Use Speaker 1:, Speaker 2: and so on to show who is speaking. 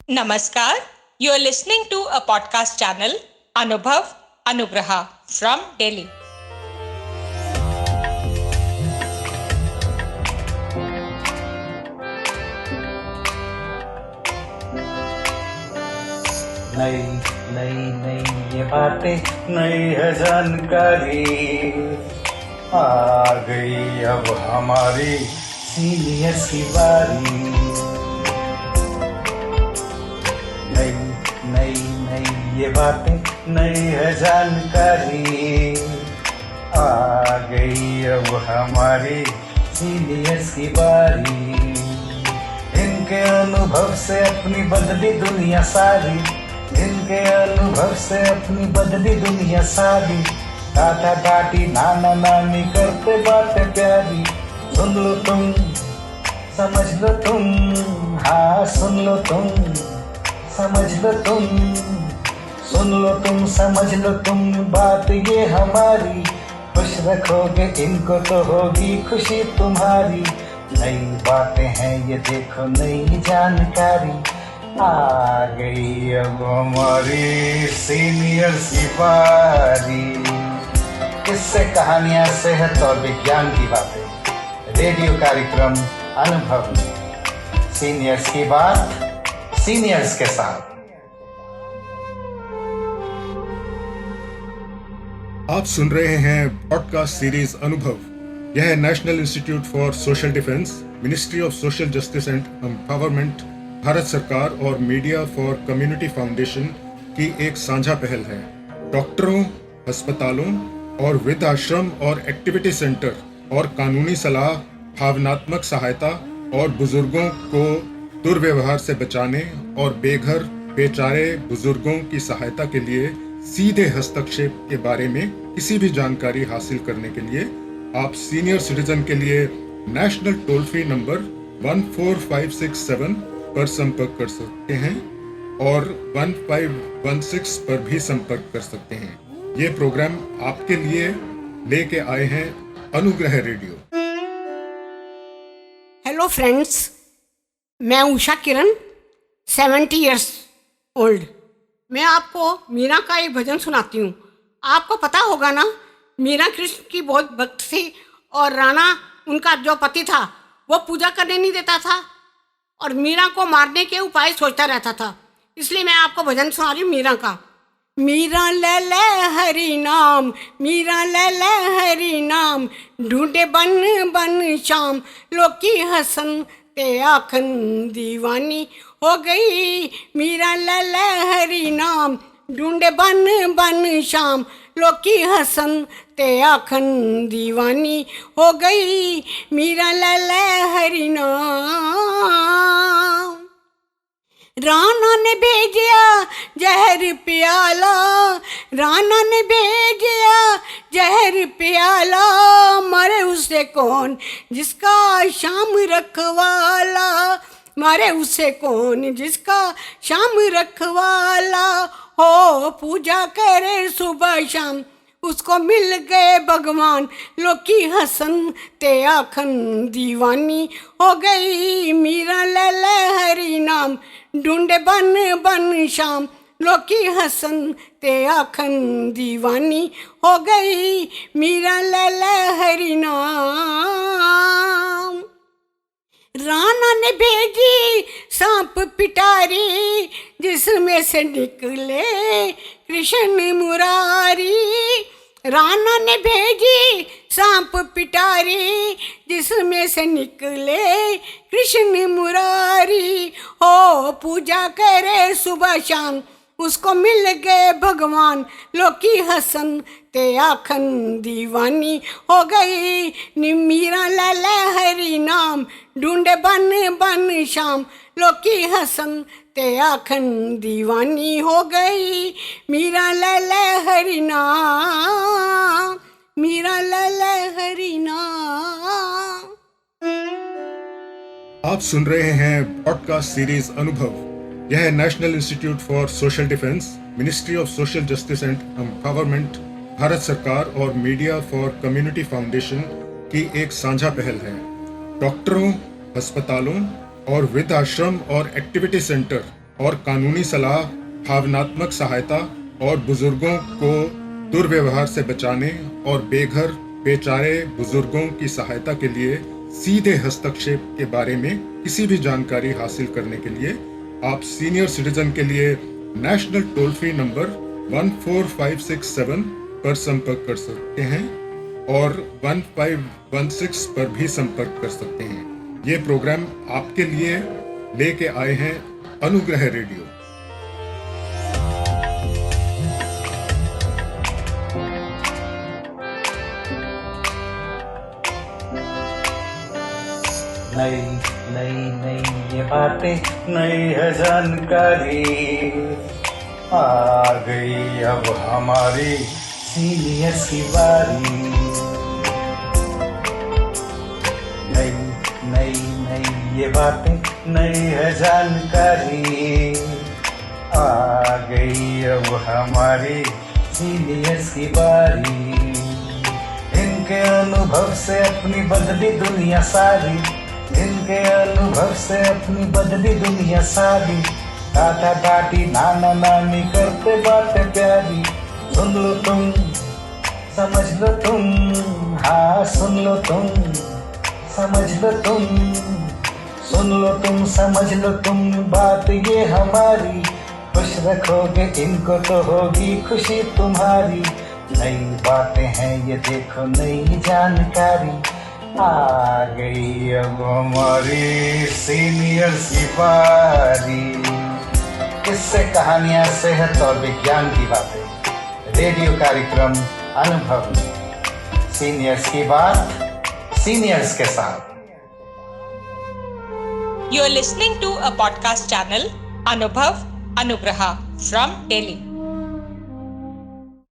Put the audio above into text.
Speaker 1: Namaskar. You are listening to a podcast channel, Anubhav Anugraha from Delhi.
Speaker 2: नई नई नई ये बातें, नई है जानकारी, आ गई अब हमारी सीनियर्स की बारी। नई नई नई ये बातें, नई है जानकारी, आ गई अब हमारी सीनियर्स की बारी। इनके अनुभव से अपनी बदली दुनिया सारी, इनके अनुभव से अपनी बदली दुनिया सारी। दादा दादी नाना नानी करते बातें प्यारी। सुन लो तुम, समझ लो तुम, हाँ सुन लो तुम, समझ लो तुम, सुन लो तुम, समझ लो तुम, बात ये हमारी। खुश रखोगे इनको तो होगी खुशी तुम्हारी। नई बातें हैं ये देखो, नई जानकारी, आ गई अब हमारी सीनियर्स की बारी। किससे कहानियां, सेहत और विज्ञान की बातें, रेडियो कार्यक्रम अनुभव में सीनियर्स की बात, सीनियर्स के साथ।
Speaker 3: आप सुन रहे हैं पॉडकास्ट सीरीज अनुभव। यह है national institute for social defence, ministry of social justice and empowerment, Bharat सरकार और मीडिया फॉर कम्युनिटी फाउंडेशन की एक साझा पहल है। डॉक्टरों, अस्पतालों और वृद्धाश्रम और एक्टिविटी सेंटर और कानूनी सलाह, भावनात्मक सहायता और बुजुर्गों को दुर्व्यवहार से बचाने और बेघर बेचारे बुजुर्गों की सहायता के लिए सीधे हस्तक्षेप के बारे में किसी भी जानकारी हासिल करने के लिए आप सीनियर सिटीजन के लिए नेशनल टोल फ्री नंबर 14567 पर संपर्क कर सकते हैं और 1516 पर भी संपर्क कर सकते हैं। ये प्रोग्राम आपके लिए लेके आए हैं अनुग्रह रेडियो।
Speaker 4: हेलो फ्रेंड्स, मैं उषा किरण, 70 इयर्स ओल्ड। मैं आपको मीरा का एक भजन सुनाती हूँ। आपको पता होगा ना, मीरा कृष्ण की बहुत भक्त थी और राणा उनका जो पति था वो पूजा करने नहीं देता था और मीरा को मारने के उपाय सोचता रहता था। इसलिए मैं आपको भजन सुना रही हूँ मीरा का। मीरा ले ले हरि नाम, मीरा ले ले हरि नाम, ढूंढे बन बन शाम, लोकी हसन ते आखन दीवानी हो गई। मीरा ले ले हरि नाम, ढूंढे बन बन शाम, लोकी हसन ते आखन दीवानी हो गई। मीरा ले ले हरि नाम। राणा ने भेजिया जहर प्याला, राणा ने भेजिया जहर प्याला, मरे उसे कौन जिसका शाम रखवाला, मारे उसे कौन जिसका शाम रखवाला। हो पूजा करे सुबह शाम, उसको मिल गए भगवान, लोकी हसन ते आखन दीवानी हो गई। मीरा ले ले हरि नाम, ढूंढे बन बन शाम, लोकी हसन ते आखन दीवानी हो गई। मीरा ले ले हरि नाम। राणा ने भेजी सांप पिटारी, जिसमें से निकले कृष्ण मुरारी। राणा ने भेजी सांप पिटारी, जिसमें से निकले कृष्ण मुरारी। हो पूजा करे सुबह शाम, उसको मिल गए भगवान, लोकी हसन ते आखन दीवानी हो गई। मीरा ले ले हरि नाम, ढूंढे बन बन शाम, लोकी हसन ते आखन दीवानी हो गई। मीरा ले ले हरि नाम, मीरा ले ले हरि नाम।
Speaker 3: आप सुन रहे हैं पॉडकास्ट सीरीज अनुभव। यह है national institute for social defence, ministry of social justice and empowerment, Bharat सरकार और मीडिया फॉर कम्युनिटी फाउंडेशन की एक साझा पहल है। डॉक्टरों, अस्पतालों और वृद्धाश्रम और एक्टिविटी सेंटर और कानूनी सलाह, भावनात्मक सहायता और बुजुर्गों को दुर्व्यवहार से बचाने और बेघर बेचारे बुजुर्गों की सहायता के लिए सीधे हस्तक्षेप के बारे में किसी भी जानकारी हासिल करने के लिए आप सीनियर सिटीजन के लिए नेशनल टोल फ्री नंबर 14567 पर संपर्क कर सकते हैं और 1516 पर भी संपर्क कर सकते हैं। ये प्रोग्राम आपके लिए लेके आए हैं अनुग्रह रेडियो।
Speaker 2: नई नई नई ये बातें, नई है जानकारी, आ गई अब हमारी सीनियर्स की बारी। नई नई नई ये बातें, नई है जानकारी, आ गई अब हमारी सीनियर्स की बारी। इनके अनुभव से अपनी बदली दुनिया सारी, इनके अनुभव से अपनी बदली दुनिया सारी। दादा दादी नाना नानी करते बातें प्यारी। सुन लो तुम, समझ लो तुम, हाँ सुन लो तुम, समझ लो तुम, सुन लो तुम, समझ लो तुम, बात ये हमारी। खुश रखोगे इनको तो होगी खुशी तुम्हारी। नई बातें हैं ये देखो, नई जानकारी, आ गई अब हमारी सीनियर्स की बारी। किस्से, कहानियां, सेहत और विज्ञान की बातें, रेडियो कार्यक्रम अनुभव में सीनियर्स की बात सीनियर्स के साथ।
Speaker 1: You are listening to a podcast channel Anubhav Anugraha from Delhi.